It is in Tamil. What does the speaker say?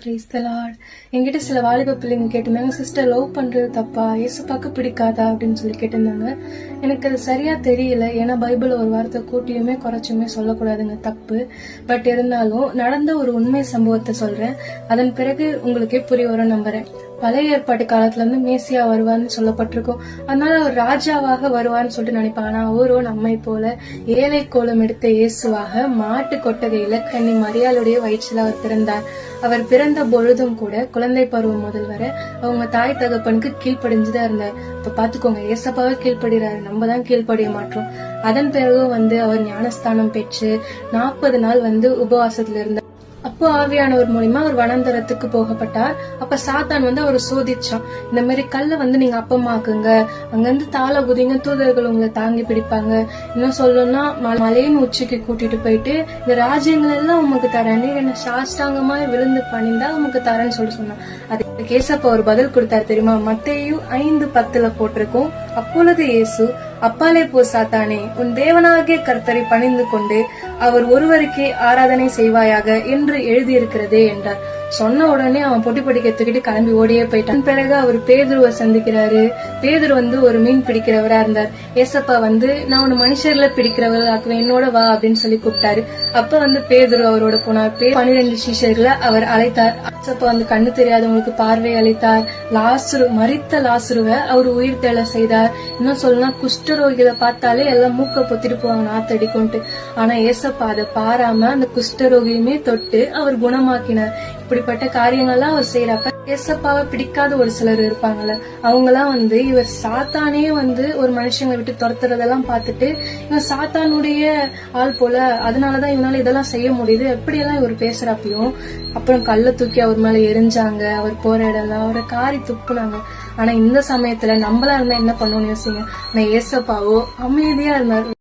Praise the Lord. என்கிட்ட சில வாலிப பிள்ளைங்க கேட்டிருந்தாங்க, சிஸ்டர் லவ் பண்றது தப்பா, ஏசப்பாக்கு பிடிக்காதா அப்படின்னு சொல்லி கேட்டிருந்தாங்க. எனக்கு அது சரியா தெரியல. ஏன்னா பைபிள் ஒரு வார்த்தை கூட்டியுமே குறைச்சுமே சொல்லக்கூடாதுங்க, தப்பு. பட் இருந்தாலும் நடந்த ஒரு உண்மை சம்பவத்தை சொல்றேன். அதன் பிறகு உங்களுக்கே புரிய வரும் நம்புறேன். பழைய ஏற்பாட்டு காலத்துல இருந்து மேசியா வருவார்னு சொல்லப்பட்டிருக்கும். அதனால அவர் ராஜாவாக வருவார்னு சொல்லிட்டு நினைப்பாங்க. ஆனா அவரோ நம்மை போல ஏழை கோலம் எடுத்த இயேசுவாக மாட்டு கொட்டகையில கன்னி மரியாளுடைய வயிற்றில் அவர் பிறந்தார். அவர் பிறந்த பொழுதும் கூட குழந்தை பருவம் முதல் வரை அவங்க தாய் தகப்பனுக்கு கீழ்ப்படிஞ்சுதான் இருந்தார். இப்ப பாத்துக்கோங்க, ஏசப்பாவே கீழ்ப்படுகிறாரு, நம்ம தான் கீழ்ப்படிய மாட்டோம். அதன் பிறகு அவர் ஞானஸ்தானம் பெற்று 40 நாள் உபவாசத்துல இருந்தார். அப்போ ஆவியானவர் மூலியமா அவர் வனாந்தரத்துக்கு போகப்பட்டார். அப்ப சாத்தான் அவர் சோதிச்சான். இந்த மாதிரி கல்ல நீங்க அப்பமாக்குங்க, அங்கிருந்து தாள குதிங்க, தூதர்கள் உங்களை தாங்கி பிடிப்பாங்க. இன்னும் சொல்லணும்னா மலையின் உச்சிக்கு கூட்டிட்டு போயிட்டு இந்த ராஜ்யங்கள் எல்லாம் உமக்கு தரேன், நீங்க என்ன சாஷ்டாங்கமா விழுந்து பணிந்தா உமக்கு தரேன்னு சொன்னான். அதுக்கு ஏசப்பா ஒரு பதில் கொடுத்தாரு தெரியுமா? மத்தேயு 5:10 போட்டிருக்கும். அப்பொழுது இயேசு, அப்பாலே போ சாத்தானே, உன் தேவனாகிய கர்த்தரை பணிந்து கொண்டு அவர் ஒருவருக்கே ஆராதனை செய்வாயாக என்று எழுதியிருக்கிறதே என்றார். சொன்ன உடனே அவன் பொட்டி பொட்டி கத்துக்கிட்டு கிளம்பி ஓடியே போயிட்டான். பிறகு அவர் பேதுருவை சந்திக்கிறாரு. பேதுரு ஒரு மீன் பிடிக்கிறவரா இருந்தார். ஏசப்பா நான் உன்னை மனுஷர்ல பிடிக்கிறவர்களாக்குவேன், என்னோட வா அப்படின்னு சொல்லி கூப்பிட்டாரு. அப்ப பேதுரு அவரோட போனார். 12 சீஷர்களை அவர் அழைத்தார். ஏசப்பா கண்ணு தெரியாதவங்களுக்கு பார்வை அளித்தார். மரித்த லாசுருவை அவர் உயிர் தெழ செய்தார். இன்னும் சொல்லணும்னா குஷ்டரோகிகளை பார்த்தாலே எல்லாம் மூக்க பொத்திட்டு போவாங்க, நாத்தடிக்கும்ட்டு. ஆனா ஏசப்பா அதை பாராம அந்த குஷ்டரோகியுமே தொட்டு அவர் குணமாக்கினார். இப்படிப்பட்ட காரியங்கள்லாம் அவர் செய்யறப்ப ஏசப்பாவை பிடிக்காத ஒரு சிலர் இருப்பாங்கல்ல, அவங்கெல்லாம் இவர் சாத்தானே ஒரு மனுஷங்களை விட்டு துரத்துறதெல்லாம் பார்த்துட்டு இவன் சாத்தானுடைய ஆள் போல, அதனாலதான் இவனால இதெல்லாம் செய்ய முடியுது எப்படியெல்லாம் இவர் பேசுறப்பையும் அப்புறம் கல்ல தூக்கி அவர் மேல எரிஞ்சாங்க. அவர் போற இடம்லாம் அவரை காரி துப்புனாங்க. ஆனா இந்த சமயத்துல நம்மளா இருந்தா என்ன பண்ணுவோம்னு யோசிங்க. ஆனா ஏசப்பாவோ அமைதியா இருந்தார்.